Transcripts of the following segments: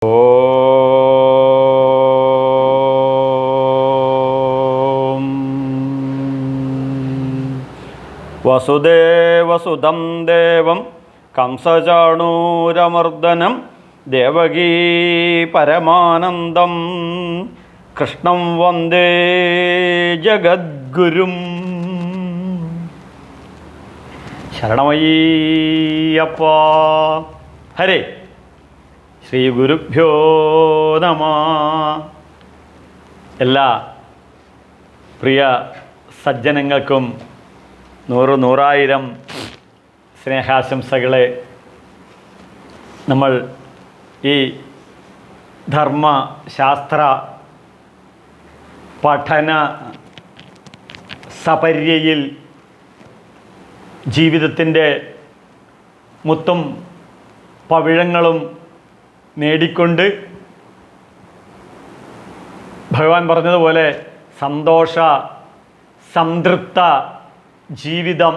ഓം വസുദേവസുതം ദേവം കംസചാണൂരമർദ്ദനം ദേവകീ പരമാനന്ദം കൃഷ്ണം വന്ദേ ജഗദ്ഗുരും. ശരണമയ്യപ്പ. ഹരേ ശ്രീ ഗുരുഭ്യോ നമ. എല്ലാ പ്രിയ സജ്ജനങ്ങൾക്കും നൂറായിരം സ്നേഹാശംസകളെ. നമ്മൾ ഈ ധർമ്മശാസ്ത്ര പഠന സപര്യയിൽ ജീവിതത്തിൻ്റെ മുത്തും പവിഴങ്ങളും നേടിക്കൊണ്ട് ഭഗവാൻ പറഞ്ഞതുപോലെ സന്തോഷ സംതൃപ്ത ജീവിതം,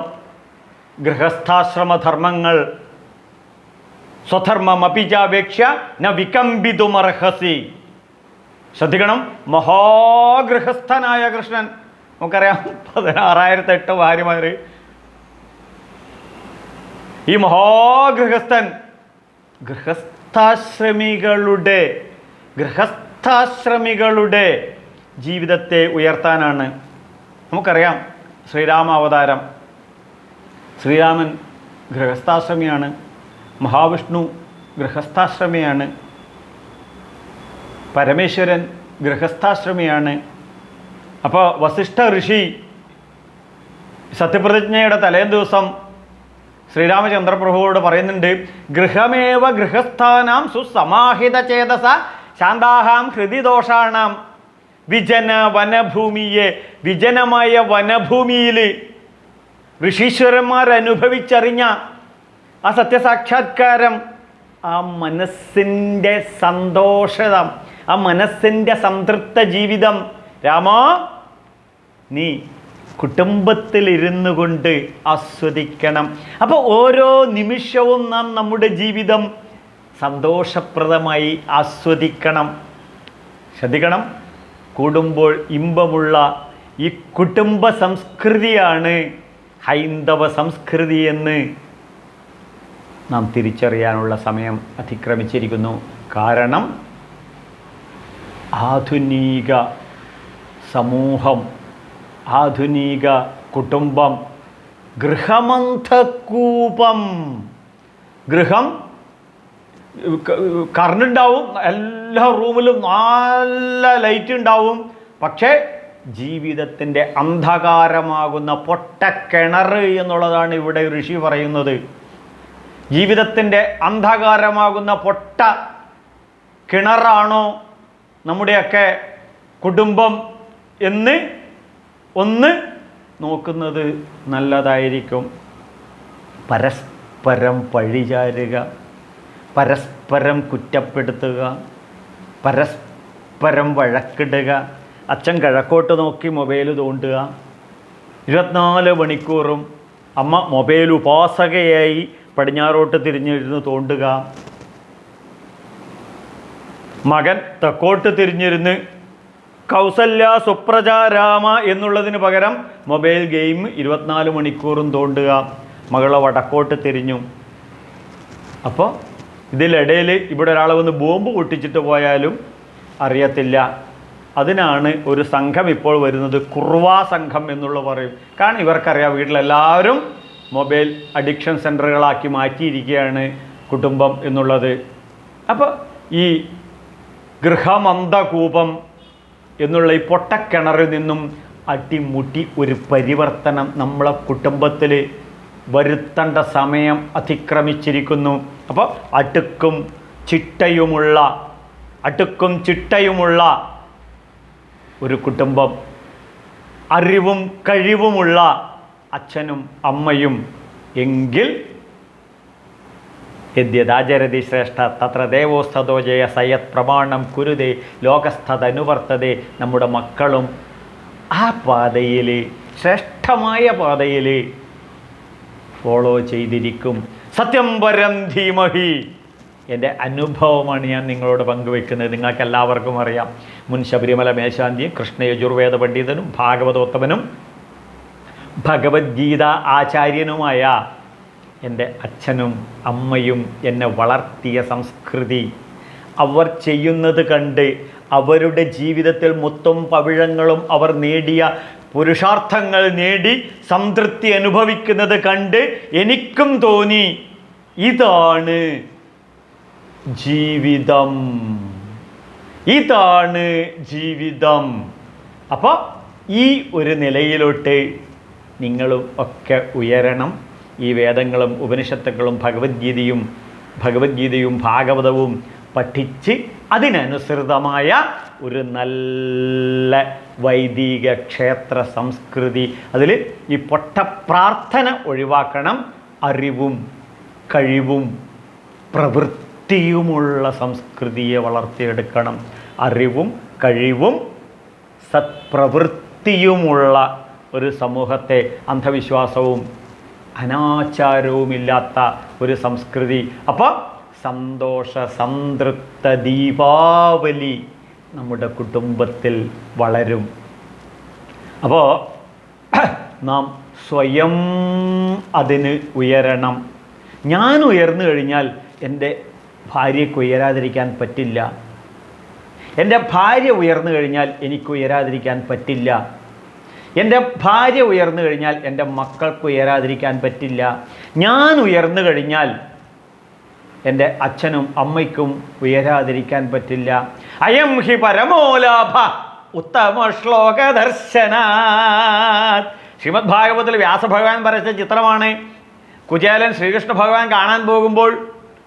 ഗൃഹസ്ഥാശ്രമധർമ്മങ്ങൾ സ്വധർമ്മമപിചാപേക്ഷ ന വികമ്പിതുമർഹസി. ശ്രദ്ധിക്കണം, മഹാഗൃഹസ്ഥനായ കൃഷ്ണൻ, നമുക്കറിയാം 16,008 ഭാര്യമാർ. ഈ മഹാഗൃഹസ്ഥൻ ഗൃഹസ്ഥാശ്രമികളുടെ ജീവിതത്തെ ഉയർത്താനാണ്. നമുക്കറിയാം ശ്രീരാമ അവതാരം. ശ്രീരാമൻ ഗൃഹസ്ഥാശ്രമിയാണ്, മഹാവിഷ്ണു ഗൃഹസ്ഥാശ്രമിയാണ്, പരമേശ്വരൻ ഗൃഹസ്ഥാശ്രമിയാണ്. അപ്പോൾ വസിഷ്ഠ ഋഷി സത്യപ്രതിജ്ഞയുടെ തലേ ദിവസം ശ്രീരാമചന്ദ്രപ്രഭുവോട് പറയുന്നുണ്ട്, ഗൃഹമേവ ഗൃഹസ്ഥാനാം സുസമാഹിത ചേതസ ശാന്താഹാം ഹൃദിദോഷാണാം. വിജന വനഭൂമിയെ, വിജനമായ വനഭൂമിയിൽ ഋഷീശ്വരന്മാരനുഭവിച്ചറിഞ്ഞ ആ സത്യസാക്ഷാത്കാരം, ആ മനസ്സിൻ്റെ സന്തോഷത, ആ മനസ്സിൻ്റെ സംതൃപ്ത ജീവിതം രാമാ നീ കുടുംബത്തിലിരുന്നു കൊണ്ട് ആസ്വദിക്കണം. അപ്പോൾ ഓരോ നിമിഷവും നാം നമ്മുടെ ജീവിതം സന്തോഷപ്രദമായി ആസ്വദിക്കണം. ശ്രദ്ധിക്കണം, കൂടുമ്പോൾ ഇമ്പമുള്ള ഈ കുടുംബ സംസ്കൃതിയാണ് ഹൈന്ദവ സംസ്കൃതി എന്ന് നാം തിരിച്ചറിയാനുള്ള സമയം അതിക്രമിച്ചിരിക്കുന്നു. കാരണം ആധുനിക സമൂഹം, ആധുനിക കുടുംബം ഗൃഹമന്ധകൂപം. ഗൃഹം കറണ്ട് ഉണ്ടാവും, എല്ലാ റൂമിലും നല്ല ലൈറ്റ് ഉണ്ടാവും, പക്ഷേ ജീവിതത്തിൻ്റെ അന്ധകാരമാകുന്ന പൊട്ടക്കിണർ എന്നുള്ളതാണ് ഇവിടെ ഋഷി പറയുന്നത്. ജീവിതത്തിൻ്റെ അന്ധകാരമാകുന്ന പൊട്ട കിണറാണോ നമ്മുടെയൊക്കെ കുടുംബം എന്ന് ഒന്ന് നോക്കുന്നത് നല്ലതായിരിക്കും. പരസ്പരം പഴിചാരുക, പരസ്പരം കുറ്റപ്പെടുത്തുക, പരസ്പരം വഴക്കിടുക, അച്ഛൻ കിഴക്കോട്ട് നോക്കി മൊബൈൽ തോണ്ടുക, 24 മണിക്കൂറും അമ്മ മൊബൈൽ ഉപാസകയായി പടിഞ്ഞാറോട്ട് തിരിഞ്ഞിരുന്ന് തോണ്ടുക, മകൻ തെക്കോട്ട് തിരിഞ്ഞിരുന്ന് കൗസല്യ സുപ്രജാരാമ എന്നുള്ളതിന് പകരം മൊബൈൽ ഗെയിം 24 മണിക്കൂറും തോണ്ടുക, മകളെ വടക്കോട്ട് തിരിഞ്ഞു. അപ്പോൾ ഇതിലിടയിൽ ഇവിടെ ഒരാൾ വന്ന് ബോംബ് പൊട്ടിച്ചിട്ട് പോയാലും അറിയത്തില്ല. അതിനാണ് ഒരു സംഘം ഇപ്പോൾ വരുന്നത്, കുർവാ സംഘം എന്നുള്ള പറയും. കാരണം ഇവർക്കറിയാം വീട്ടിലെല്ലാവരും മൊബൈൽ അഡിക്ഷൻ സെൻ്ററുകളാക്കി മാറ്റിയിരിക്കുകയാണ് കുടുംബം എന്നുള്ളത്. അപ്പോൾ ഈ ഗൃഹമന്ധകൂപം എന്നുള്ള ഈ പൊട്ടക്കിണറിൽ നിന്നും അട്ടിമുട്ടി ഒരു പരിവർത്തനം നമ്മളെ കുടുംബത്തിൽ വരുത്തേണ്ട സമയം അതിക്രമിച്ചിരിക്കുന്നു. അപ്പോൾ അടുക്കും ചിട്ടയുമുള്ള ഒരു കുടുംബം, അറിവും കഴിവുമുള്ള അച്ഛനും അമ്മയും എങ്കിൽ യദ്യദാചരതി ശ്രേഷ്ഠ തത്ര ദേവോസ്തോ ജയ സയത് പ്രമാണം കുരുതേ ലോകസ്ഥതനുവർത്തതേ. നമ്മുടെ മക്കളും ആ പാതയിൽ, ശ്രേഷ്ഠമായ പാതയിൽ ഫോളോ ചെയ്തിരിക്കും. സത്യം പരം ധീമഹി എൻ്റെ അനുഭവമാണ് ഞാൻ നിങ്ങളോട് പങ്കുവെക്കുന്നത്. നിങ്ങൾക്ക് എല്ലാവർക്കും അറിയാം, മുൻ ശബരിമല മേശാന്തിയും കൃഷ്ണ യജുർവേദ പണ്ഡിതനും ഭാഗവതോത്തമനും ഭഗവത്ഗീത ആചാര്യനുമായ എൻ്റെ അച്ഛനും അമ്മയും എന്നെ വളർത്തിയ സംസ്കൃതി, അവർ ചെയ്യുന്നത് കണ്ട് അവരുടെ ജീവിതത്തിൽ മുത്തും പവിഴങ്ങളും അവർ നേടിയ പുരുഷാർത്ഥങ്ങൾ നേടി സംതൃപ്തി അനുഭവിക്കുന്നത് കണ്ട് എനിക്കും തോന്നി, ഇതാണ് ജീവിതം, ഇതാണ് ജീവിതം. അപ്പോൾ ഈ ഒരു നിലയിലോട്ട് നിങ്ങളും ഒക്കെ ഉയരണം. ഈ വേദങ്ങളും ഉപനിഷത്തുക്കളും ഭഗവത്ഗീതയും ഭാഗവതവും പഠിച്ച് അതിനനുസൃതമായ ഒരു നല്ല വൈദിക ക്ഷേത്ര സംസ്കൃതി, അതിൽ ഈ പൊട്ടപ്രാർത്ഥന ഒഴിവാക്കണം, അറിവും കഴിവും പ്രവൃത്തിയുമുള്ള സംസ്കൃതിയെ വളർത്തിയെടുക്കണം. അറിവും കഴിവും സത്പ്രവൃത്തിയുമുള്ള ഒരു സമൂഹത്തെ, അന്ധവിശ്വാസവും അനാചാരവുമില്ലാത്ത ഒരു സംസ്കൃതി. അപ്പോൾ സന്തോഷ സംതൃപ്ത ദീപാവലി നമ്മുടെ കുടുംബത്തിൽ വളരും. അപ്പോൾ നാം സ്വയം അതിന് ഉയരണം. ഞാൻ ഉയർന്നു കഴിഞ്ഞാൽ എൻ്റെ ഭാര്യയ്ക്ക് ഉയരാതിരിക്കാൻ പറ്റില്ല, എൻ്റെ ഭാര്യ ഉയർന്നു കഴിഞ്ഞാൽ എനിക്ക് ഉയരാതിരിക്കാൻ പറ്റില്ല, എൻ്റെ ഭാര്യ ഉയർന്നു കഴിഞ്ഞാൽ എൻ്റെ മക്കൾക്ക് ഉയരാതിരിക്കാൻ പറ്റില്ല, ഞാൻ ഉയർന്നു കഴിഞ്ഞാൽ എൻ്റെ അച്ഛനും അമ്മയ്ക്കും ഉയരാതിരിക്കാൻ പറ്റില്ല. അയം ഹി പരമോലാഭ ഉത്തമ ശ്ലോക ദർശനാത്. ശ്രീമദ് ഭാഗവതത്തിൽ വ്യാസഭഗവാൻ വരച്ച ചിത്രമാണ്. കുചേലൻ ശ്രീകൃഷ്ണ ഭഗവാൻ കാണാൻ പോകുമ്പോൾ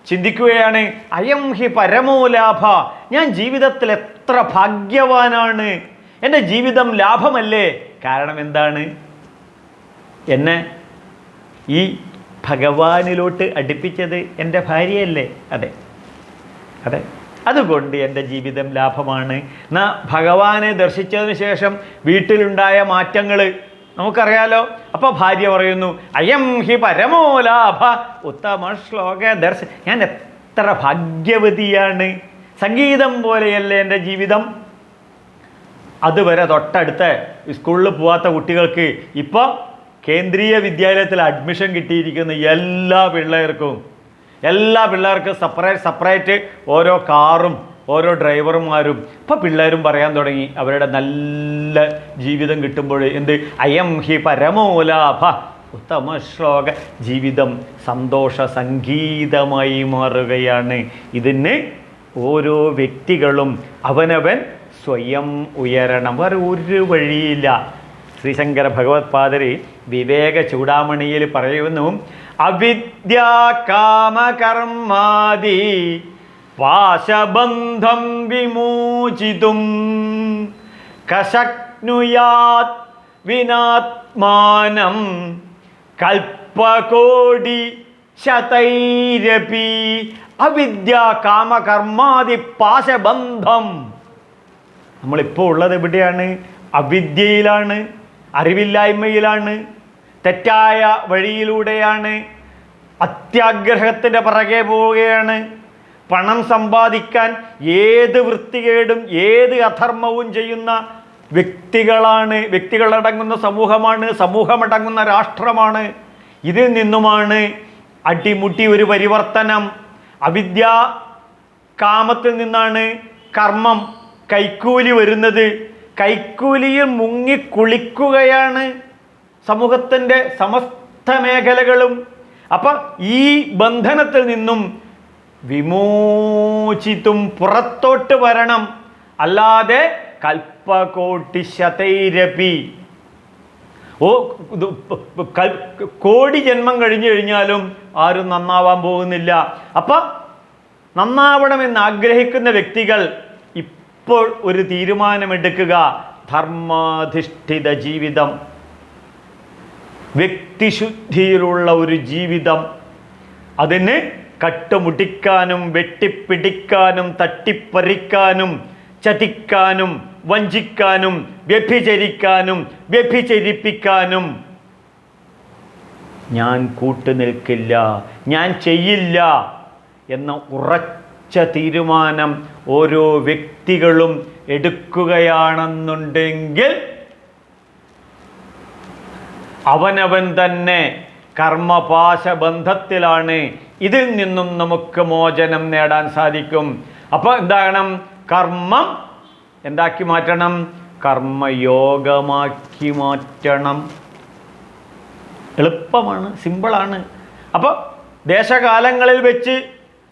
ചിന്തിക്കുകയാണ്, അയം ഹി പരമോലാഭ, ഞാൻ ജീവിതത്തിൽ എത്ര ഭാഗ്യവാനാണ്, എൻ്റെ ജീവിതം ലാഭമല്ലേ. കാരണം എന്താണ്? എന്നെ ഈ ഭഗവാനിലോട്ട് അടുപ്പിച്ചത് എൻ്റെ ഭാര്യയല്ലേ? അതെ അതെ, അതുകൊണ്ട് എൻ്റെ ജീവിതം ലാഭമാണ്. ഭഗവാനെ ദർശിച്ചതിന് ശേഷം വീട്ടിലുണ്ടായ മാറ്റങ്ങൾ നമുക്കറിയാലോ. അപ്പോൾ ഭാര്യ പറയുന്നു, അയം ഹി പരമോലാഭ ഉത്തമ ശ്ലോക ഞാൻ എത്ര ഭാഗ്യവതിയാണ്, സംഗീതം പോലെയല്ലേ എൻ്റെ ജീവിതം. അതുവരെ തൊട്ടടുത്ത് സ്കൂളിൽ പോവാത്ത കുട്ടികൾക്ക് ഇപ്പോൾ കേന്ദ്രീയ വിദ്യാലയത്തിൽ അഡ്മിഷൻ കിട്ടിയിരിക്കുന്ന എല്ലാ പിള്ളേർക്കും സെപ്പറേറ്റ് ഓരോ കാറും ഓരോ ഡ്രൈവർമാരും. ഇപ്പോൾ പിള്ളേരും പറയാൻ തുടങ്ങി, അവരുടെ നല്ല ജീവിതം കിട്ടുമ്പോൾ എന്ത്, അയം ഹി പരമോലാഭ ഉത്തമ ശ്ലോക, ജീവിതം സന്തോഷ സംഗീതമായി മാറുകയാണ്. ഇതിന് ഓരോ വ്യക്തികളും അവനവൻ സ്വയം ഉയരണം, വേറെ ഒരു വഴിയില്ല. ശ്രീശങ്കര ഭഗവത്പാദര് വിവേക ചൂടാമണിയിൽ പറയുന്നു, അവിദ്യാ കാമകർമാദി പാശബന്ധം വിമോചിതും കശക്നുയാത് വിനാത്മാനം കൽപ്പകോടി ശതൈരപി. അവിദ്യാ കാമകർമാദി പാശബന്ധം. നമ്മളിപ്പോൾ ഉള്ളത് എവിടെയാണ്? അവിദ്യയിലാണ്, അറിവില്ലായ്മയിലാണ്, തെറ്റായ വഴിയിലൂടെയാണ്, അത്യാഗ്രഹത്തിൻ്റെ പിറകെ പോവുകയാണ്. പണം സമ്പാദിക്കാൻ ഏത് വൃത്തികേടും ഏത് അധർമ്മവും ചെയ്യുന്ന വ്യക്തികളടങ്ങുന്ന സമൂഹമാണ്, സമൂഹമടങ്ങുന്ന രാഷ്ട്രമാണ്. ഇതിൽ നിന്നുമാണ് അടിമുട്ടി ഒരു പരിവർത്തനം. അവിദ്യാ കാമത്തിൽ നിന്നാണ് കർമ്മം, കൈക്കൂലി വരുന്നത്. കൈക്കൂലിയിൽ മുങ്ങിക്കുളിക്കുകയാണ് സമൂഹത്തിൻ്റെ സമസ്ത മേഖലകളും. അപ്പം ഈ ബന്ധനത്തിൽ നിന്നും വിമോചിതും പുറത്തോട്ട് വരണം. അല്ലാതെ കൽപ്പകോട്ടി ശതൈരപി, കോടി ജന്മം കഴിഞ്ഞു കഴിഞ്ഞാലും ആരും നന്നാവാൻ പോകുന്നില്ല. അപ്പം നന്നാവണമെന്ന് ആഗ്രഹിക്കുന്ന വ്യക്തികൾ ഇപ്പോൾ ഒരു തീരുമാനമെടുക്കുക. ധർമാധിഷ്ഠിത ജീവിതം, വ്യക്തിശുദ്ധിയിലുള്ള ഒരു ജീവിതം. അതിന് കട്ടുമുട്ടിക്കാനും വെട്ടിപ്പിടിക്കാനും തട്ടിപ്പറിക്കാനും ചതിക്കാനും വഞ്ചിക്കാനും വ്യഭിചരിക്കാനും വ്യഭിചരിപ്പിക്കാനും ഞാൻ കൂട്ടുനിൽക്കില്ല, ഞാൻ ചെയ്യില്ല എന്ന ഉറച്ച തീരുമാനം ഓരോ വ്യക്തികളും എടുക്കുകയാണെന്നുണ്ടെങ്കിൽ അവനവൻ തന്നെ കർമ്മപാശബന്ധത്തിലാണ്. ഇതിൽ നിന്നും നമുക്ക് മോചനം നേടാൻ സാധിക്കും. അപ്പോൾ എന്താകണം? കർമ്മം എന്താക്കി മാറ്റണം? കർമ്മയോഗമാക്കി മാറ്റണം. എളുപ്പമാണ്, സിമ്പിളാണ്. അപ്പോൾ ദേശകാലങ്ങളിൽ വെച്ച്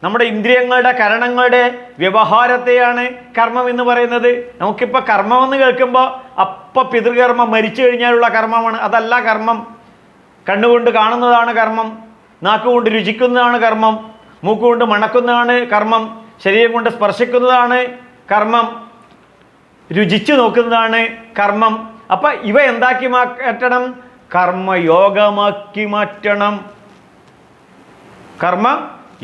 നമ്മുടെ ഇന്ദ്രിയങ്ങളുടെ കരണങ്ങളുടെ വ്യവഹാരത്തെയാണ് കർമ്മം എന്ന് പറയുന്നത്. നമുക്കിപ്പോൾ കർമ്മമെന്ന് കേൾക്കുമ്പോൾ അപ്പം പിതൃകർമ്മം, മരിച്ചു കഴിഞ്ഞാലുള്ള കർമ്മമാണ്. അതല്ല കർമ്മം. കണ്ണുകൊണ്ട് കാണുന്നതാണ് കർമ്മം, നാക്കുകൊണ്ട് രുചിക്കുന്നതാണ് കർമ്മം, മൂക്കുകൊണ്ട് മണക്കുന്നതാണ് കർമ്മം, ശരീരം കൊണ്ട് സ്പർശിക്കുന്നതാണ് കർമ്മം, രുചിച്ചു നോക്കുന്നതാണ് കർമ്മം. അപ്പം ഇവ എന്താക്കി മാറ്റണം? കർമ്മയോഗമാക്കി മാറ്റണം. കർമ്മ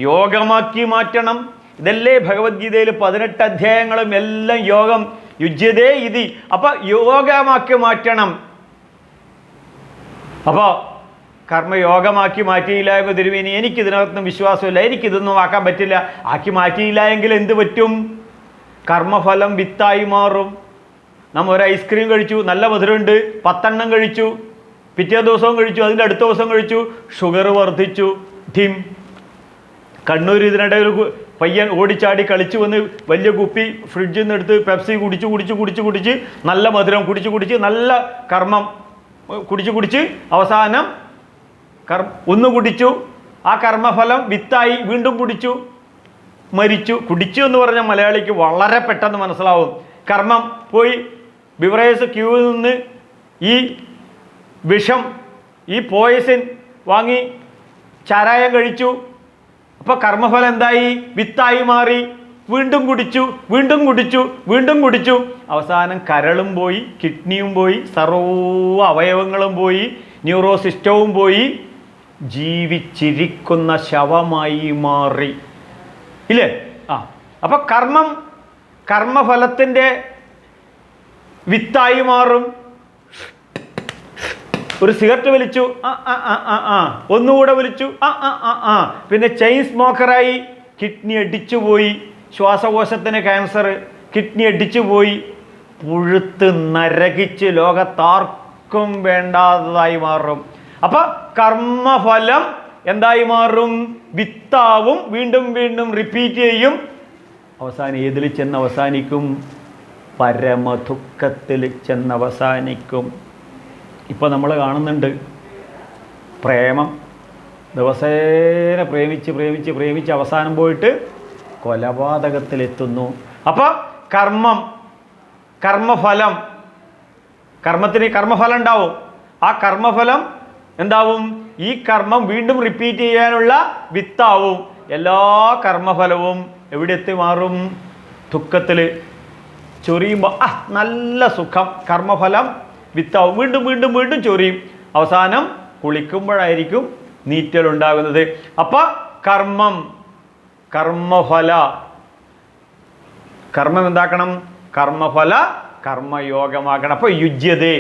യോഗമാക്കി മാറ്റണം. ഇതല്ലേ ഭഗവത്ഗീതയിൽ 18 അധ്യായങ്ങളും എല്ലാം യോഗം, യുജ്യതേ ഇതി. അപ്പം യോഗമാക്കി മാറ്റണം. അപ്പോൾ കർമ്മയോഗമാക്കി മാറ്റിയില്ല എന്ന് തിരുമേനി, എനിക്കിതിനകത്തൊന്നും വിശ്വാസമില്ല, എനിക്കിതൊന്നും ആക്കാൻ പറ്റില്ല. ആക്കി മാറ്റിയില്ല എങ്കിൽ എന്ത് പറ്റും? കർമ്മഫലം വിത്തായി മാറും. നമ്മൾ ഒരു ഐസ്ക്രീം കഴിച്ചു, നല്ല മധുരമുണ്ട്, 10 എണ്ണം കഴിച്ചു, പിറ്റേ ദിവസവും കഴിച്ചു, അതിൻ്റെ അടുത്ത ദിവസം കഴിച്ചു, ഷുഗർ വർദ്ധിച്ചു. ധിം. കണ്ണൂർ ഇതിനിടെ ഒരു പയ്യൻ ഓടിച്ചാടി കളിച്ചു വന്ന് വലിയ കുപ്പി ഫ്രിഡ്ജിൽ നിന്ന് എടുത്ത് പെപ്സി കുടിച്ച് നല്ല മധുരം കുടിച്ച് നല്ല കർമ്മം കുടിച്ച് അവസാനം ഒന്ന് കുടിച്ചു, ആ കർമ്മഫലം വിത്തായി, വീണ്ടും കുടിച്ചു, മരിച്ചു. കുടിച്ചു എന്ന് പറഞ്ഞാൽ മലയാളിക്ക് വളരെ പെട്ടെന്ന് മനസ്സിലാവും. കർമ്മം പോയി ബിവറേജ് ക്യൂവിൽ നിന്ന് ഈ വിഷം, ഈ പോയിസൺ വാങ്ങി ചാരായം കഴിച്ചു. അപ്പോൾ കർമ്മഫലം എന്തായി? വിത്തായി മാറി. വീണ്ടും കുടിച്ചു. അവസാനം കരളും പോയി, കിഡ്നിയും പോയി, സർവ്വ അവയവങ്ങളും പോയി, ന്യൂറോ സിസ്റ്റവും പോയി, ജീവിച്ചിരിക്കുന്ന ശവമായി മാറി. ഇല്ലേ? അപ്പം കർമ്മഫലത്തിൻ്റെ വിത്തായി മാറും. ഒരു സിഗരറ്റ് വലിച്ചു, ഒന്നുകൂടെ വലിച്ചു, പിന്നെ ചെയിൻ സ്മോക്കറായി, കിഡ്നി അടിച്ചുപോയി, ശ്വാസകോശത്തിന് ക്യാൻസർ, കിഡ്നി അടിച്ചുപോയി, പുഴുത്ത് നരകിച്ച് ലോകത്താർക്കും വേണ്ടാത്തതായി മാറും. അപ്പം കർമ്മഫലം എന്തായി മാറും? വിത്താവും. വീണ്ടും റിപ്പീറ്റ് ചെയ്യും. അവസാനം ഏതിൽ ചെന്നവസാനിക്കും? പരമദുഃഖത്തിൽ ചെന്നവസാനിക്കും. ഇപ്പോൾ നമ്മൾ കാണുന്നുണ്ട് പ്രേമം, ദിവസേന പ്രേമിച്ച് അവസാനം പോയിട്ട് കൊലപാതകത്തിലെത്തുന്നു. അപ്പോൾ കർമ്മഫലം, കർമ്മത്തിന് കർമ്മഫലം ഉണ്ടാവും. ആ കർമ്മഫലം എന്താവും? ഈ കർമ്മം വീണ്ടും റിപ്പീറ്റ് ചെയ്യാനുള്ള വിത്താവും. എല്ലാ കർമ്മഫലവും എവിടെ എത്തി മാറും? ദുഃഖത്തിൽ. ചൊറിയുമ്പോൾ നല്ല സുഖം, കർമ്മഫലം വിത്താവും. വീണ്ടും ചൊറിയും. അവസാനം കുളിക്കുമ്പോഴായിരിക്കും നീറ്റലുണ്ടാകുന്നത്. അപ്പം കർമ്മം എന്താക്കണം? കർമ്മഫല കർമ്മയോഗമാക്കണം. അപ്പോൾ യുജ്യതേ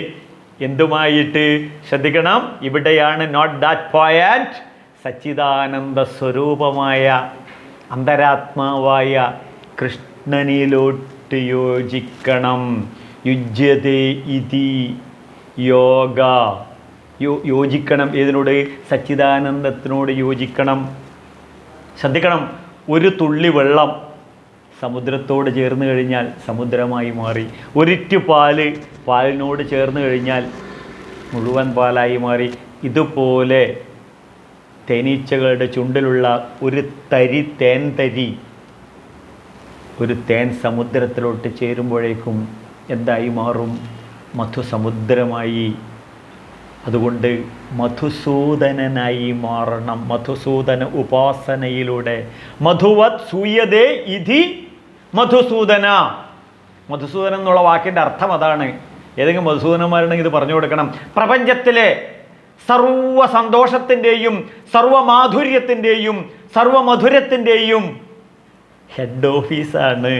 എന്തുമായിട്ട്? ശ്രദ്ധിക്കണം, ഇവിടെയാണ് നോട്ട് ദാറ്റ് പോയിന്റ്. സച്ചിദാനന്ദ സ്വരൂപമായ അന്തരാത്മാവായ കൃഷ്ണനിലോട്ട് യോജിക്കണം. യുജ്യതേ ഇതി യോഗ. യോജിക്കണം. ഏതിനോട്? സച്ചിദാനന്ദത്തിനോട് യോജിക്കണം. ശ്രദ്ധിക്കണം, ഒരു തുള്ളി വെള്ളം സമുദ്രത്തോട് ചേർന്ന് കഴിഞ്ഞാൽ സമുദ്രമായി മാറി. ഒരിറ്റു പാലിനോട് ചേർന്ന് കഴിഞ്ഞാൽ മുഴുവൻ പാലായി മാറി. ഇതുപോലെ തേനീച്ചകളുടെ ചുണ്ടിലുള്ള ഒരു തേൻ സമുദ്രത്തിലോട്ട് ചേരുമ്പോഴേക്കും എന്തായി മാറും? മധുസമുദ്രമായി. അതുകൊണ്ട് മധുസൂദനനായി മാറണം. മധുസൂദന ഉപാസനയിലൂടെ. മധുവത് സൂയതേ ഇതി മധുസൂദന. മധുസൂദനം എന്നുള്ള വാക്കിൻ്റെ അർത്ഥം അതാണ്. ഏതെങ്കിലും മധുസൂദനന്മാരുണ്ടെങ്കിൽ ഇത് പറഞ്ഞു കൊടുക്കണം. പ്രപഞ്ചത്തിലെ സർവ സന്തോഷത്തിൻ്റെയും സർവമാധുര്യത്തിൻ്റെയും സർവമധുരത്തിൻ്റെയും ഹെഡ് ഓഫീസാണ്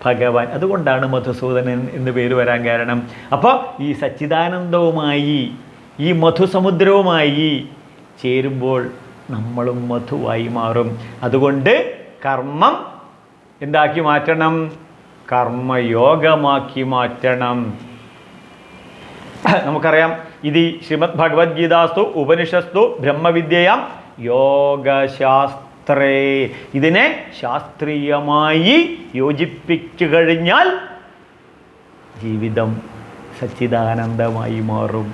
ഭഗവാൻ. അതുകൊണ്ടാണ് മധുസൂദനൻ എന്ന് പേര് വരാൻ കാരണം. അപ്പോൾ ഈ സച്ചിദാനന്ദവുമായി, ഈ മധുസമുദ്രവുമായി ചേരുമ്പോൾ നമ്മളും മധുവായി മാറും. അതുകൊണ്ട് കർമ്മം എന്താക്കി മാറ്റണം? കർമ്മയോഗമാക്കി മാറ്റണം. നമുക്കറിയാം, ഇത് ശ്രീമദ് ഭഗവത്ഗീതാസ്തു ഉപനിഷസ്തു ബ്രഹ്മവിദ്യയാം യോഗശാസ്ത്രേ. ഇതിനെ ശാസ്ത്രീയമായി യോജിപ്പിച്ചു കഴിഞ്ഞാൽ ജീവിതം സച്ചിദാനന്ദമായി മാറും,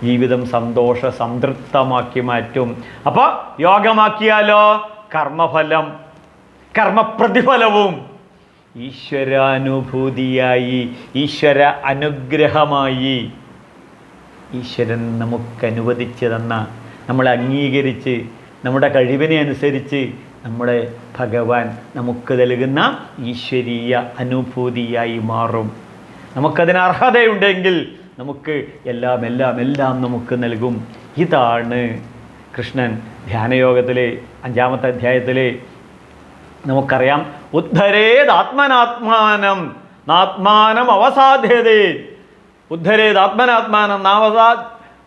ജീവിതം സന്തോഷ സംതൃപ്തമാക്കി മാറ്റും. അപ്പോൾ യോഗമാക്കിയാലോ കർമ്മഫലം, കർമ്മപ്രതിഫലവും ഈശ്വരാനുഭൂതിയായി, ഈശ്വര അനുഗ്രഹമായി, ഈശ്വരൻ നമുക്ക് അനുവദിച്ച് തന്ന, നമ്മളെ അംഗീകരിച്ച് നമ്മുടെ കഴിവിനെ അനുസരിച്ച് നമ്മുടെ ഭഗവാൻ നമുക്ക് നൽകുന്ന ഈശ്വരീയ അനുഭൂതിയായി മാറും. നമുക്കതിന് അർഹതയുണ്ടെങ്കിൽ നമുക്ക് എല്ലാം നമുക്ക് നൽകും. ഇതാണ് കൃഷ്ണൻ ധ്യാനയോഗത്തിലെ 5-ാമത്തെ അധ്യായത്തിലെ നമുക്കറിയാം, ഉദ്ധരേതാത്മനാത്മാനം നാത്മാനം അവസാധ്യതേ, ഉദ്ധരേതാത്മനാത്മാനം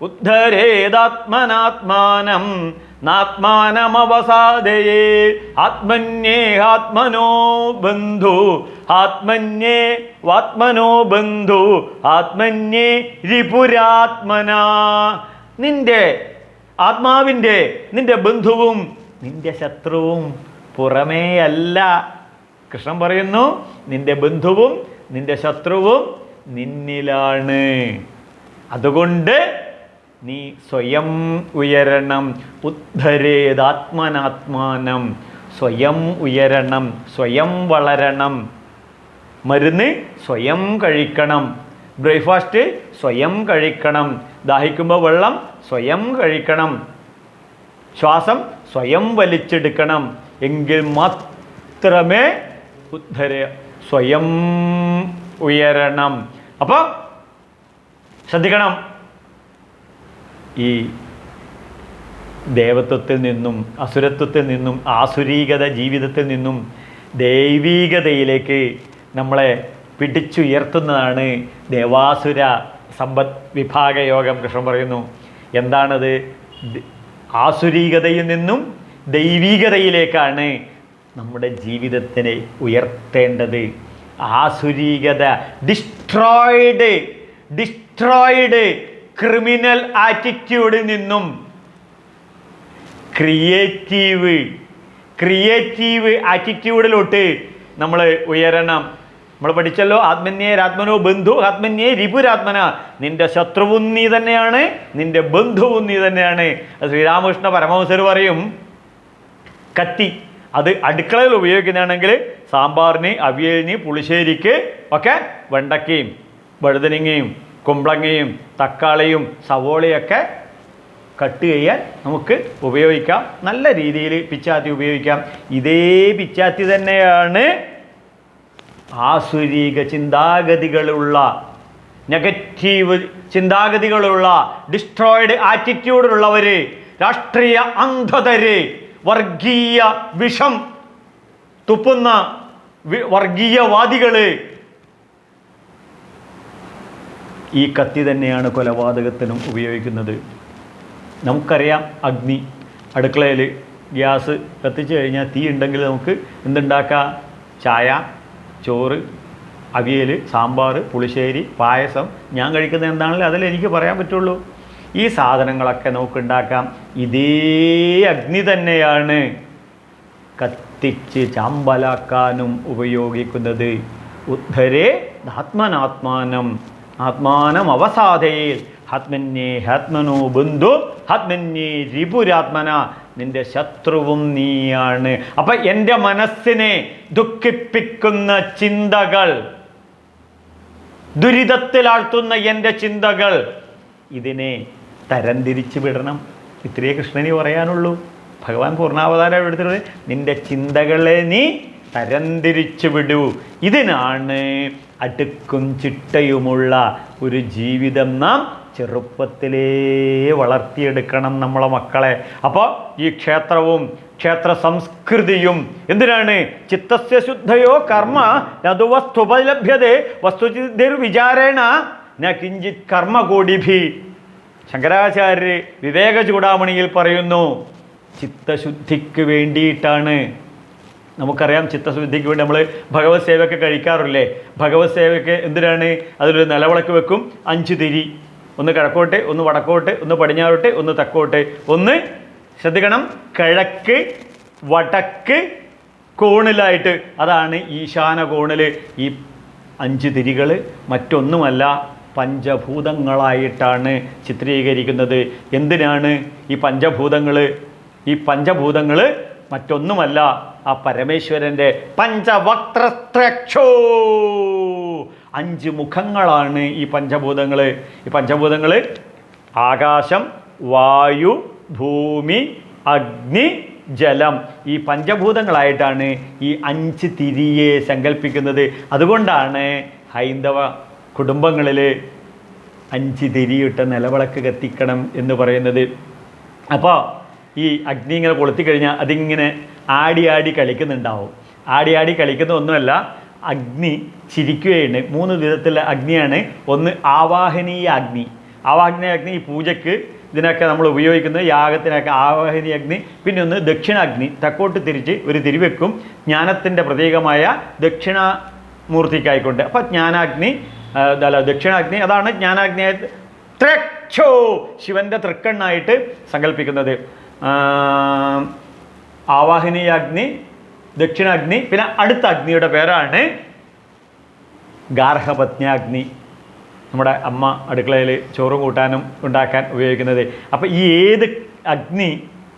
ഉദ്ധരേതാത്മനാത്മാനം നാത്മാനമവസാദയേ ആത്മന്യേഹാത്മനോ ബന്ധു ആത്മന്യേ വാത്മനോ ബന്ധു ആത്മന്യേ രിപുരാത്മനാ. നിന്റെ ആത്മാവിൻ്റെ, നിന്റെ ബന്ധുവും നിന്റെ ശത്രുവും പുറമേ അല്ല. കൃഷ്ണൻ പറയുന്നു, നിന്റെ ബന്ധുവും നിന്റെ ശത്രുവും നിന്നിലാണ്. അതുകൊണ്ട് നീ സ്വയം ഉയരണം. ഉദ്ധരേതാത്മനാത്മാനം, സ്വയം ഉയരണം, സ്വയം വളരണം. മരുന്ന് സ്വയം കഴിക്കണം, ബ്രേക്ക്ഫാസ്റ്റ് സ്വയം കഴിക്കണം, ദാഹിക്കുമ്പോൾ വെള്ളം സ്വയം കഴിക്കണം, ശ്വാസം സ്വയം വലിച്ചെടുക്കണം. എങ്കിൽ മാത്രമേ സ്വയം ഉയരണം. അപ്പോൾ ശ്രദ്ധിക്കണം, ഈ ദേവത്വത്തിൽ നിന്നും അസുരത്വത്തിൽ നിന്നും ആസുരീകത ജീവിതത്തിൽ നിന്നും ദൈവീകതയിലേക്ക് നമ്മളെ പിടിച്ചുയർത്തുന്നതാണ് ദേവാസുര സമ്പദ് വിഭാഗ യോഗം. കൃഷ്ണൻ പറയുന്നു, എന്താണത്? ആസുരീകതയിൽ നിന്നും ദൈവീകതയിലേക്കാണ് നമ്മുടെ ജീവിതത്തിനെ ഉയർത്തേണ്ടത്. ആസുരീകത, ഡിസ്ട്രോയിഡ് ക്രിമിനൽ ആറ്റിറ്റ്യൂഡിൽ നിന്നും ക്രിയേറ്റീവ് ആറ്റിറ്റ്യൂഡിലോട്ട് നമ്മൾ ഉയരണം. നമ്മൾ പഠിച്ചല്ലോ, ആത്മന്യേരാത്മനോ ബന്ധു ആത്മന്യേ രിപുരാത്മന. നിന്റെ ശത്രുവും നീ തന്നെയാണ്, നിന്റെ ബന്ധുവും നീ തന്നെയാണ്. ശ്രീരാമകൃഷ്ണ പരമഹംസർ പറയും, കത്തി അത് അടുക്കളയിൽ ഉപയോഗിക്കുന്നതാണെങ്കിൽ സാമ്പാറിന്, അവിയലിന്, പുളിശ്ശേരിക്ക് ഒക്കെ വെണ്ടക്കയും വഴുതനങ്ങയും കുമ്പളങ്ങയും തക്കാളിയും സവോളയൊക്കെ കട്ട് ചെയ്യാൻ നമുക്ക് ഉപയോഗിക്കാം. നല്ല രീതിയിൽ പിച്ചാത്തി ഉപയോഗിക്കാം. ഇതേ പിച്ചാത്തി തന്നെയാണ് ആസുരീക ചിന്താഗതികളുള്ള, നെഗറ്റീവ് ചിന്താഗതികളുള്ള, ഡിസ്ട്രോയിഡ് ആറ്റിറ്റ്യൂഡിലുള്ളവർ, രാഷ്ട്രീയ അന്ധതര്, വർഗീയ വിഷം തുപ്പുന്ന വർഗീയവാദികൾ. ഈ കത്തി തന്നെയാണ് കൊലപാതകത്തിനും ഉപയോഗിക്കുന്നത്. നമുക്കറിയാം, അഗ്നി, അടുക്കളയിൽ ഗ്യാസ് കത്തിച്ച് കഴിഞ്ഞാൽ തീ ഉണ്ടെങ്കിൽ നമുക്ക് എന്തുണ്ടാക്കാം? ചായ, ചോറ്, അവിയൽ, സാമ്പാർ, പുളിശ്ശേരി, പായസം. ഞാൻ കഴിക്കുന്നത് എന്താണെങ്കിലും അതിലെനിക്ക് പറയാൻ പറ്റുള്ളൂ. ഈ സാധനങ്ങളൊക്കെ നമുക്ക് ഉണ്ടാക്കാം. ഇതേ അഗ്നി തന്നെയാണ് കത്തിച്ച് ചാമ്പലാക്കാനും ഉപയോഗിക്കുന്നത്. ഉദ്ധരേ ആത്മനാത്മാനം ആത്മാനം അവസാദയേ ആത്മന്യേ ആത്മനോ ബന്ധു ആത്മന്യേ രിപുരാത്മന. നിന്റെ ശത്രുവും നീയാണ്. അപ്പം എൻ്റെ മനസ്സിനെ ദുഃഖിപ്പിക്കുന്ന ചിന്തകൾ, ദുരിതത്തിലാഴ്ത്തുന്ന എൻ്റെ ചിന്തകൾ, ഇതിനെ തരംതിരിച്ചു വിടണം. ഇത്രയേ കൃഷ്ണന് പറയാനുള്ളൂ. ഭഗവാൻ പൂർണ്ണാവതാരം എടുത്തിട്ട് നിന്റെ ചിന്തകളെ നീ തരംതിരിച്ചു വിടൂ. ഇതിനാണ് അടുക്കും ചിട്ടയുമുള്ള ഒരു ജീവിതം നാം ചെറുപ്പത്തിലേ വളർത്തിയെടുക്കണം നമ്മളെ മക്കളെ. അപ്പോൾ ഈ ക്ഷേത്രവും ക്ഷേത്ര സംസ്കൃതിയും എന്തിനാണ്? ചിത്തസ്യ ശുദ്ധയോ കർമ്മ നതുവസ്തുപലഭ്യതേ വസ്തുചിതിർവിചാരേണ ന കിഞ്ചിത് കർമ്മകോടിഭി. ശങ്കരാചാര്യർ വിവേക ചൂടാമണിയിൽ പറയുന്നു, ചിത്തശുദ്ധിക്ക് വേണ്ടിയിട്ടാണ്. നമുക്കറിയാം ചിത്തശുദ്ധിക്ക് വേണ്ടി നമ്മൾ ഭഗവത് സേവയൊക്കെ കഴിക്കാറില്ലേ? ഭഗവത് സേവയ്ക്ക് എന്തിനാണ്? അതിലൊരു നിലവിളക്ക് വെക്കും, 5 തിരി, ഒന്ന് കിഴക്കോട്ട്, ഒന്ന് വടക്കോട്ട്, ഒന്ന് പടിഞ്ഞാറോട്ട്, ഒന്ന് തെക്കോട്ട്, ഒന്ന് ശ്രദ്ധിക്കണം കിഴക്ക് വടക്ക് കോണിലായിട്ട്, അതാണ് ഈശാന കോണിൽ. ഈ 5 തിരികൾ മറ്റൊന്നുമല്ല, പഞ്ചഭൂതങ്ങളായിട്ടാണ് ചിത്രീകരിക്കുന്നത്. എന്തിനാണ് ഈ പഞ്ചഭൂതങ്ങൾ? ഈ പഞ്ചഭൂതങ്ങൾ മറ്റൊന്നുമല്ല, ആ പരമേശ്വരൻ്റെ പഞ്ചവക്ത്രസ്ത്രക്ഷോ 5 മുഖങ്ങളാണ് ഈ പഞ്ചഭൂതങ്ങൾ. ഈ പഞ്ചഭൂതങ്ങൾ ആകാശം, വായു, ഭൂമി, അഗ്നി, ജലം, ഈ പഞ്ചഭൂതങ്ങളായിട്ടാണ് ഈ 5 തിരിയെ സങ്കല്പിക്കുന്നത്. അതുകൊണ്ടാണ് ഹൈന്ദവ കുടുംബങ്ങളിൽ 5 തിരിയിട്ട നിലവിളക്ക് കത്തിക്കണം എന്ന് പറയുന്നത്. അപ്പോൾ ഈ അഗ്നി ഇങ്ങനെ കൊളുത്തിക്കഴിഞ്ഞാൽ അതിങ്ങനെ ആടി ആടി കളിക്കുന്നുണ്ടാവും. ആടി ആടി കളിക്കുന്ന ഒന്നുമല്ല, അഗ്നി ചിരിക്കുകയാണ്. 3 വിധത്തിലുള്ള അഗ്നിയാണ്. ഒന്ന് ആവാഹനീയ അഗ്നി. ആവാഹനീയ അഗ്നി ഈ പൂജയ്ക്ക് ഇതിനൊക്കെ നമ്മൾ ഉപയോഗിക്കുന്നത്, യാഗത്തിനൊക്കെ ആവാഹനീയ അഗ്നി. പിന്നെ ഒന്ന് ദക്ഷിണാഗ്നി, തെക്കോട്ട് തിരിച്ച് ഒരു തിരിവെക്കും, ജ്ഞാനത്തിൻ്റെ പ്രതീകമായ ദക്ഷിണാമൂർത്തിക്കായിക്കൊണ്ട്. അപ്പം ജ്ഞാനാഗ്നി, ദക്ഷിണാഗ്നി, അതാണ് ജ്ഞാനാഗ്നിയായ ത്രക്ഷോ, ശിവൻ്റെ തൃക്കണ്ണായിട്ട് സങ്കല്പിക്കുന്നത്. ആവാഹനീയ അഗ്നി, ദക്ഷിണാഗ്നി, പിന്നെ അടുത്ത അഗ്നിയുടെ പേരാണ് ഗാർഹപത്ന്യാഗ്നി. നമ്മുടെ അമ്മ അടുക്കളയിൽ ചോറും കൂട്ടാനും ഉണ്ടാക്കാൻ ഉപയോഗിക്കുന്നത്. അപ്പോൾ ഈ ഏത് അഗ്നി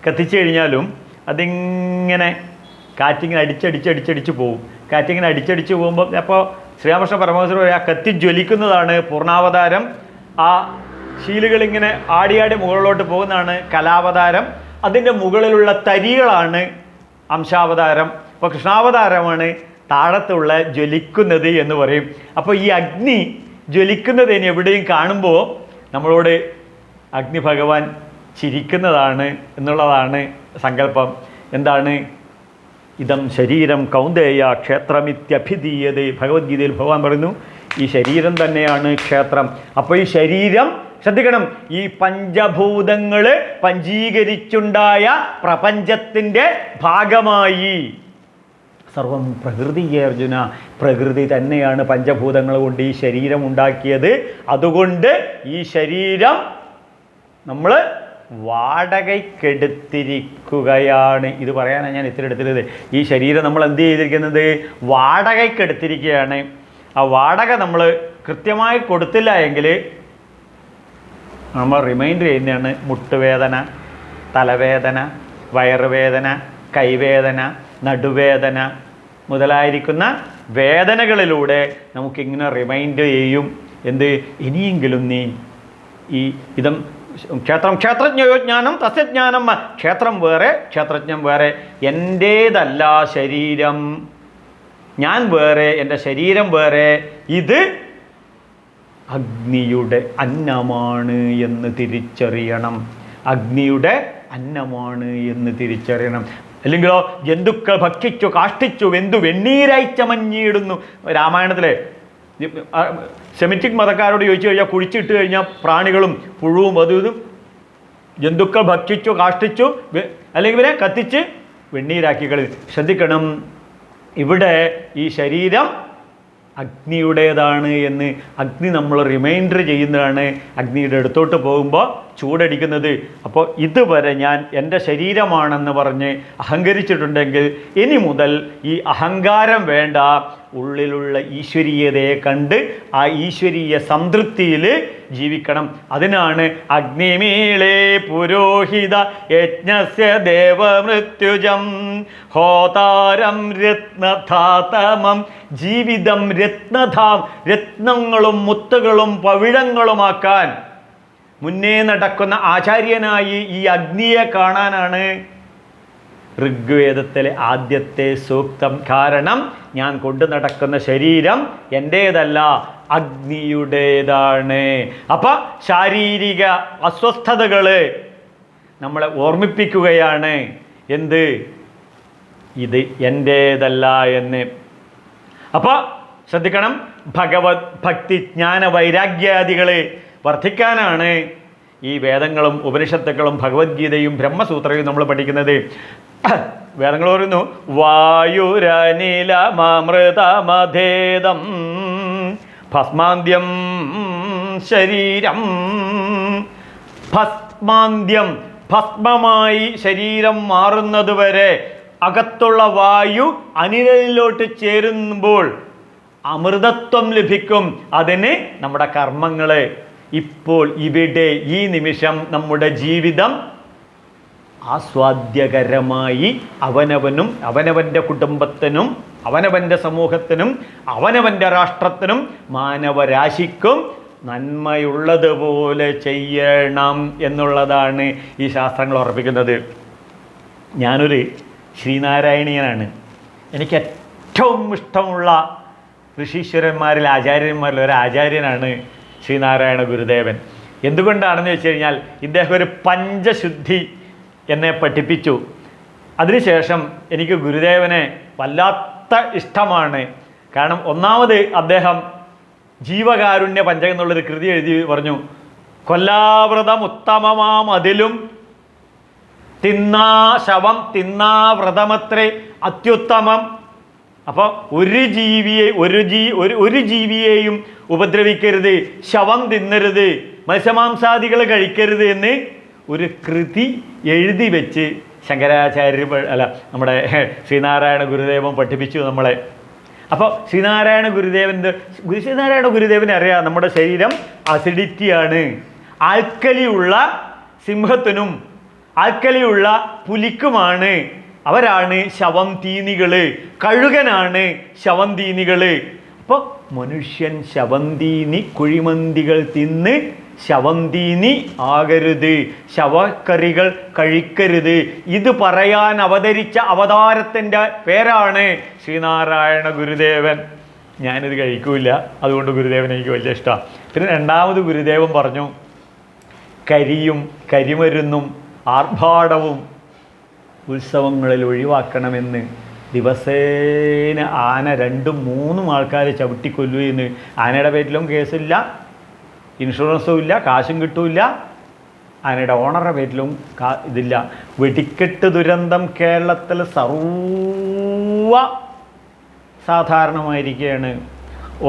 കത്തിച്ചു കഴിഞ്ഞാലും അതിങ്ങനെ കാറ്റിങ്ങനെ അടിച്ചടിച്ചടിച്ചടിച്ച് പോകും. കാറ്റിങ്ങനെ അടിച്ചടിച്ച് പോകുമ്പോൾ അപ്പോൾ ശ്രീരാമകൃഷ്ണ പരമഹംസർ ആ കത്തി ജ്വലിക്കുന്നതാണ് പൂർണ്ണാവതാരം. ആ ശീലുകളിങ്ങനെ ആടിയാടി മുകളിലോട്ട് പോകുന്നതാണ് കലാവതാരം. അതിൻ്റെ മുകളിലുള്ള തരികളാണ് അംശാവതാരം. അപ്പോൾ കൃഷ്ണാവതാരമാണ് താഴത്തുള്ള ജ്വലിക്കുന്നത് എന്ന് പറയും. അപ്പോൾ ഈ അഗ്നി ജ്വലിക്കുന്നതിന് എവിടെയും കാണുമ്പോൾ നമ്മളോട് അഗ്നി ഭഗവാൻ ചിരിക്കുന്നതാണ് എന്നുള്ളതാണ് സങ്കല്പം. എന്താണ്? ഇതം ശരീരം കൗന്ദേയ ക്ഷേത്രമിത്യഭിധീയതേ. ഭഗവത്ഗീതയിൽ ഭഗവാൻ പറയുന്നു, ഈ ശരീരം തന്നെയാണ് ക്ഷേത്രം. അപ്പോൾ ഈ ശരീരം ശ്രദ്ധിക്കണം, ഈ പഞ്ചഭൂതങ്ങൾ പഞ്ചീകരിച്ചുണ്ടായ പ്രപഞ്ചത്തിൻ്റെ ഭാഗമായി. സർവം പ്രകൃതിയെ അർജുന, പ്രകൃതി തന്നെയാണ് പഞ്ചഭൂതങ്ങൾ കൊണ്ട് ഈ ശരീരം ഉണ്ടാക്കിയത്. അതുകൊണ്ട് ഈ ശരീരം നമ്മൾ വാടകയ്ക്കെടുത്തിരിക്കുകയാണ്. ഇത് പറയാനാണ് ഞാൻ ഇത്തിരി എടുത്തിരുന്നത്. ഈ ശരീരം നമ്മൾ എന്ത് ചെയ്തിരിക്കുന്നത്? വാടകയ്ക്കെടുത്തിരിക്കുകയാണ്. ആ വാടക നമ്മൾ കൃത്യമായി കൊടുത്തില്ല എങ്കിൽ നമ്മൾ റിമൈൻഡർ ചെയ്യുന്നതാണ് മുട്ടുവേദന, തലവേദന, വയറുവേദന, കൈവേദന, നടുവേദന മുതലായിരിക്കുന്ന വേദനകളിലൂടെ നമുക്കിങ്ങനെ റിമൈൻഡ് ചെയ്യും. എന്ത്? ഇനിയെങ്കിലും നീ ഈ ഇതം ക്ഷേത്രം ക്ഷേത്രജ്ഞാനം തസ്യജ്ഞാനം, ക്ഷേത്രം വേറെ ക്ഷേത്രജ്ഞം വേറെ. എൻ്റേതല്ല ശരീരം, ഞാൻ വേറെ, എൻ്റെ ശരീരം വേറെ. ഇത് അഗ്നിയുടെ അന്നമാണ് എന്ന് തിരിച്ചറിയണം. അഗ്നിയുടെ അന്നമാണ് എന്ന് തിരിച്ചറിയണം. അല്ലെങ്കിലോ ജന്തുക്കൾ ഭക്ഷിച്ചു കാഷ്ടിച്ചു വെന്തു വെണ്ണീരായി ചമഞ്ഞിടുന്നു. രാമായണത്തിലെ സെമിറ്റിക് മതക്കാരോട് ചോദിച്ചു കഴിഞ്ഞാൽ കുഴിച്ചിട്ട് കഴിഞ്ഞാൽ പ്രാണികളും പുഴുവും അതും ജന്തുക്കൾ ഭക്ഷിച്ചു കാഷ്ടിച്ചു അല്ലെങ്കിൽ ഇവരെ കത്തിച്ച് വെണ്ണീരാക്കി കളി. ശ്രദ്ധിക്കണം, ഇവിടെ ഈ ശരീരം അഗ്നിയുടേതാണ് എന്ന് അഗ്നി നമ്മൾ റിമൈൻഡർ ചെയ്യുന്നതാണ്. അഗ്നിയുടെ അടുത്തോട്ട് പോകുമ്പോൾ ചൂടടിക്കുന്നത്. അപ്പോൾ ഇതുവരെ ഞാൻ എൻ്റെ ശരീരമാണെന്ന് പറഞ്ഞ് അഹങ്കരിച്ചിട്ടുണ്ടെങ്കിൽ ഇനി മുതൽ ഈ അഹങ്കാരം വേണ്ട. ഉള്ളിലുള്ള ഈശ്വരീയതയെ കണ്ട് ആ ഈശ്വരീയ സംതൃപ്തിയിൽ ജീവിക്കണം. അതിനാണ് അഗ്നിമീളേ പുരോഹിത യജ്ഞസ്യ ദേവമൃത്യുജം ഹോതാരം രത്നധാതമം ജീവിതം രത്നധാം. രത്നങ്ങളും മുത്തുകളും പവിഴങ്ങളുമാക്കാൻ മുന്നേ നടക്കുന്ന ആചാര്യനായി ഈ അഗ്നിയെ കാണാനാണ് ഋഗ്വേദത്തിലെ ആദ്യത്തെ സൂക്തം. കാരണം ഞാൻ കൊണ്ടു നടക്കുന്ന ശരീരം എൻ്റേതല്ല, അഗ്നിയുടേതാണ്. അപ്പം ശാരീരിക അസ്വസ്ഥതകൾ നമ്മളെ ഓർമ്മിപ്പിക്കുകയാണ്. എന്ത്? ഇത് എൻ്റേതല്ല എന്ന്. അപ്പോൾ ശ്രദ്ധിക്കണം, ഭഗവത് ഭക്തി ജ്ഞാന വൈരാഗ്യാദികൾ വർദ്ധിക്കാനാണ് ഈ വേദങ്ങളും ഉപനിഷത്തുക്കളും ഭഗവത്ഗീതയും ബ്രഹ്മസൂത്രയും നമ്മൾ പഠിക്കുന്നത്. വേദങ്ങൾ പറയുന്നു വായുരനിലമൃതമധേദം ഭസ്മാന്ത്യം ശരീരം. ഭസ്മാന്ത്യം, ഭസ്മമായി ശരീരം മാറുന്നതുവരെ അകത്തുള്ള വായു അനിലിലോട്ട് ചേരുമ്പോൾ അമൃതത്വം ലഭിക്കും. അതിന് നമ്മുടെ കർമ്മങ്ങളെ ഇപ്പോൾ ഇവിടെ ഈ നിമിഷം നമ്മുടെ ജീവിതം ആസ്വാദ്യകരമായി അവനവനും അവനവൻ്റെ കുടുംബത്തിനും അവനവൻ്റെ സമൂഹത്തിനും അവനവൻ്റെ രാഷ്ട്രത്തിനും മാനവരാശിക്കും നന്മയുള്ളതുപോലെ ചെയ്യണം എന്നുള്ളതാണ് ഈ ശാസ്ത്രങ്ങൾ ഉറപ്പിക്കുന്നത്. ഞാനൊരു ശ്രീനാരായണീയനാണ്. എനിക്ക് ഏറ്റവും ഇഷ്ടമുള്ള ഋഷീശ്വരന്മാരിൽ ആചാര്യന്മാരിൽ ഒരു ആചാര്യനാണ് ശ്രീനാരായണ ഗുരുദേവൻ. എന്തുകൊണ്ടാണെന്ന് വെച്ച് കഴിഞ്ഞാൽ ഇദ്ദേഹം ഒരു പഞ്ചശുദ്ധി എന്നെ പഠിപ്പിച്ചു. അതിനുശേഷം എനിക്ക് ഗുരുദേവനെ വല്ലാത്ത ഇഷ്ടമാണ്. കാരണം ഒന്നാമത് അദ്ദേഹം ജീവകാരുണ്യ പഞ്ചകം എന്നുള്ളൊരു കൃതി എഴുതി പറഞ്ഞു, കൊല്ലാവ്രതം ഉത്തമമാം അതിലും ശവം തിന്നാവ്രതമത്രേ അത്യുത്തമം. അപ്പോൾ ഒരു ജീവിയെയും ഉപദ്രവിക്കരുത്, ശവം തിന്നരുത്, മത്സ്യമാംസാദികൾ കഴിക്കരുത് എന്ന് ഒരു കൃതി എഴുതി വെച്ച് ശങ്കരാചാര്യ നമ്മുടെ ശ്രീനാരായണ ഗുരുദേവൻ പഠിപ്പിച്ചു നമ്മളെ. അപ്പോൾ ശ്രീനാരായണ ഗുരുദേവനെ അറിയാം, നമ്മുടെ ശരീരം അസിഡിറ്റിയാണ്. ആൽക്കലിയുള്ള സിംഹത്തിനും ആൽക്കലിയുള്ള പുലിക്കുമാണ് അവരാണ് ശവം തീനികൾ. കഴുകനാണ് ശവം തീനികൾ. അപ്പോൾ മനുഷ്യൻ ശവം തീനി കുഴിമന്തികൾ തിന്ന് ശവം തീനി ആകരുത്, ശവക്കറികൾ കഴിക്കരുത്. ഇത് പറയാൻ അവതരിച്ച അവതാരത്തിൻ്റെ പേരാണ് ശ്രീനാരായണ ഗുരുദേവൻ. ഞാനിത് കഴിക്കൂല, അതുകൊണ്ട് ഗുരുദേവൻ എനിക്ക് വലിയ ഇഷ്ടമാണ്. പിന്നെ രണ്ടാമത് ഗുരുദേവൻ പറഞ്ഞു, കരിയും കരിമരുന്നും ആർഭാടവും ഉത്സവങ്ങളിൽ ഒഴിവാക്കണമെന്ന്. ദിവസേന ആന 2-3 ആൾക്കാരെ ചവിട്ടിക്കൊല്ലുമെന്ന്. ആനയുടെ പേരിലും കേസില്ല, ഇൻഷുറൻസും ഇല്ല, കാശും കിട്ടൂല. ആനയുടെ ഓണറുടെ പേരിലും ഇതില്ല. വെടിക്കെട്ട് ദുരന്തം കേരളത്തിൽ സർവ സാധാരണമായിരിക്കുകയാണ്.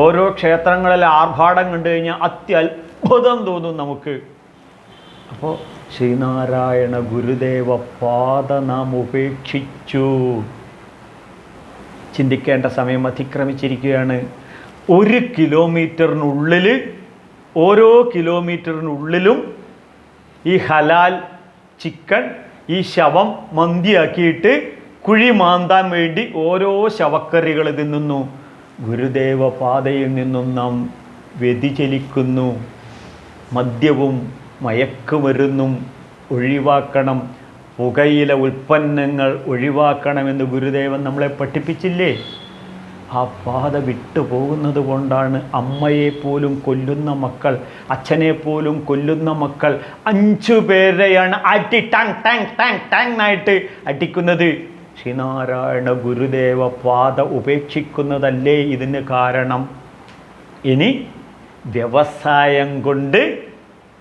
ഓരോ ക്ഷേത്രങ്ങളിലെ ആർഭാടം കണ്ടു കഴിഞ്ഞാൽ അത്യത്ഭുതം തോന്നും നമുക്ക്. അപ്പോൾ ശ്രീനാരായണ ഗുരുദേവ പാത നാം ഉപേക്ഷിച്ചു. ചിന്തിക്കേണ്ട സമയം അതിക്രമിച്ചിരിക്കുകയാണ്. 1 കിലോമീറ്ററിനുള്ളിൽ ഓരോ കിലോമീറ്ററിനുള്ളിലും ഈ ഹലാൽ ചിക്കൻ ഈ ശവം മന്തിയാക്കിയിട്ട് കുഴി മാന്താൻ വേണ്ടി ഓരോ ശവക്കറികൾ തിന്നുന്നു. ഗുരുദേവ പാതയിൽ നിന്നും നാം വ്യതിചലിക്കുന്നു. മദ്യവും മയക്കുമരുന്നും ഒഴിവാക്കണം, പുകയില ഉൽപ്പന്നങ്ങൾ ഒഴിവാക്കണമെന്ന് ഗുരുദേവൻ നമ്മളെ പഠിപ്പിച്ചില്ലേ? ആ പാത വിട്ടു പോകുന്നത് കൊണ്ടാണ് അമ്മയെപ്പോലും കൊല്ലുന്ന മക്കൾ, അച്ഛനെപ്പോലും കൊല്ലുന്ന മക്കൾ 5 പേരെയാണ് അടി ടാങ് ടാങ് ടാങ് ടാങ് ആയിട്ട് അടിക്കുന്നത്. ശ്രീനാരായണ ഗുരുദേവ പാത ഉപേക്ഷിക്കുന്നതല്ലേ ഇതിന് കാരണം? ഇനി വ്യവസായം കൊണ്ട്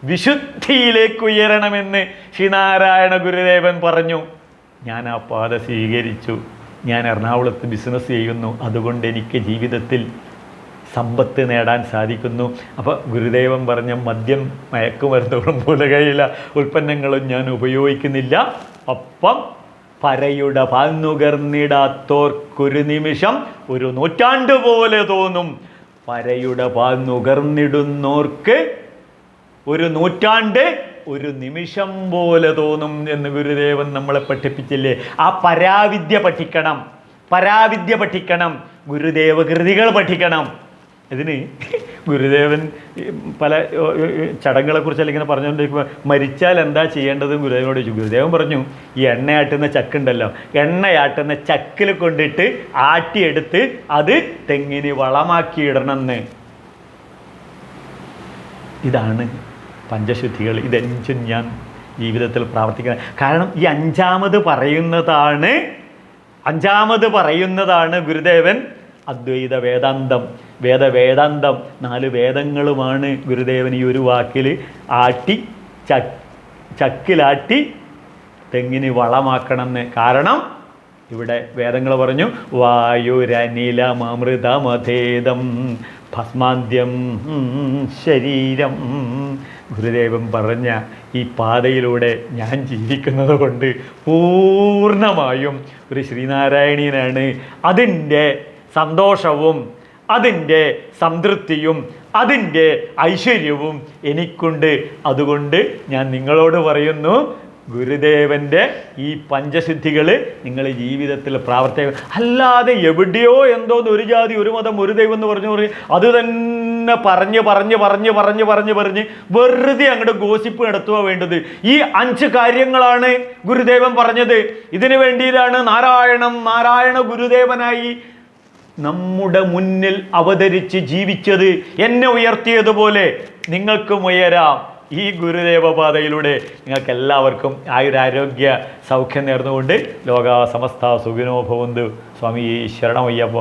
വിശുദ്ധിയിലേക്ക് ഉയരണമെന്ന് ശ്രീനാരായണ ഗുരുദേവൻ പറഞ്ഞു. ഞാൻ ആ പാത സ്വീകരിച്ചു. ഞാൻ എറണാകുളത്ത് ബിസിനസ് ചെയ്യുന്നു, അതുകൊണ്ട് എനിക്ക് ജീവിതത്തിൽ സമ്പത്ത് നേടാൻ സാധിക്കുന്നു. അപ്പോൾ ഗുരുദേവൻ പറഞ്ഞ മദ്യം മയക്കുമരുന്നുകളും പുലകയില ഉൽപ്പന്നങ്ങളും ഞാൻ ഉപയോഗിക്കുന്നില്ല. ഒപ്പം പരയുടെ പാൽ നുകർന്നിടാത്തോർക്കൊരു നിമിഷം ഒരു നൂറ്റാണ്ട് പോലെ തോന്നും. പരയുടെ പാൽ നുകർന്നിടുന്നോർക്ക് ഒരു നൂറ്റാണ്ട് ഒരു നിമിഷം പോലെ തോന്നും എന്ന് ഗുരുദേവൻ നമ്മളെ പഠിപ്പിച്ചില്ലേ? ആ പരാവിദ്യ പഠിക്കണം, ഗുരുദേവ കൃതികൾ പഠിക്കണം. ഇതിന് ഗുരുദേവൻ പല ചടങ്ങുകളെക്കുറിച്ച് അല്ലെങ്കിൽ പറഞ്ഞുകൊണ്ടിരിക്കുമ്പോൾ മരിച്ചാൽ എന്താ ചെയ്യേണ്ടതെന്ന് ഗുരുദേവനോട് ചോദിച്ചു. ഗുരുദേവൻ പറഞ്ഞു, ഈ എണ്ണയാട്ടുന്ന ചക്കുണ്ടല്ലോ, എണ്ണയാട്ടുന്ന ചക്കിൽ കൊണ്ടിട്ട് ആട്ടിയെടുത്ത് അത് തെങ്ങിന് വളമാക്കിയിടണമെന്ന്. ഇതാണ് പഞ്ചശുദ്ധികൾ. ഇതെഞ്ചും ഞാൻ ജീവിതത്തിൽ പ്രാവർത്തിക്കുന്നത്. കാരണം ഈ അഞ്ചാമത് പറയുന്നതാണ് ഗുരുദേവൻ അദ്വൈത വേദാന്തം. വേദാന്തം 4 വേദങ്ങളുമാണ് ഗുരുദേവൻ ഈ ഒരു വാക്കിൽ ആട്ടി ചക്കിലാട്ടി തെങ്ങിന് വളമാക്കണമെന്ന്. കാരണം ഇവിടെ വേദങ്ങൾ പറഞ്ഞു, വായുരനിലമൃതമധേദം ഭസ്മാന്ത്യം ശരീരം. ഗുരുദേവൻ പറഞ്ഞ ഈ പാതയിലൂടെ ഞാൻ ജീവിക്കുന്നത് കൊണ്ട് പൂർണ്ണമായും ഒരു ശ്രീനാരായണീയനാണ്. അതിൻ്റെ സന്തോഷവും അതിൻ്റെ സംതൃപ്തിയും അതിൻ്റെ ഐശ്വര്യവും എനിക്കുണ്ട്. അതുകൊണ്ട് ഞാൻ നിങ്ങളോട് പറയുന്നു, ഗുരുദേവൻ്റെ ഈ പഞ്ചസിദ്ധികൾ നിങ്ങൾ ജീവിതത്തിൽ പ്രാവർത്തികം. അല്ലാതെ എവിടെയോ എന്തോന്ന് ഒരു ജാതി ഒരു മതം ഒരു ദൈവം എന്ന് പറഞ്ഞു അത് തന്നെ പറഞ്ഞ് വെറുതെ അങ്ങോട്ട് ഗോസിപ്പ് നടത്തുക വേണ്ടത്. ഈ 5 കാര്യങ്ങളാണ് ഗുരുദേവൻ പറഞ്ഞത്. ഇതിനു വേണ്ടിയിട്ടാണ് നാരായണ ഗുരുദേവനായി നമ്മുടെ മുന്നിൽ അവതരിച്ച് ജീവിച്ചത്. എന്നെ ഉയർത്തിയതുപോലെ നിങ്ങൾക്കും ഉയരാം. ഈ ഗുരുദേവ പാതയിലൂടെ നിങ്ങൾക്ക് എല്ലാവർക്കും ആയുരാരോഗ്യ സൗഖ്യം നേർന്നുകൊണ്ട് ലോകാ സമസ്ത സുഖിനോ ഭവന്തു. സ്വാമി ശരണമയ്യപ്പ.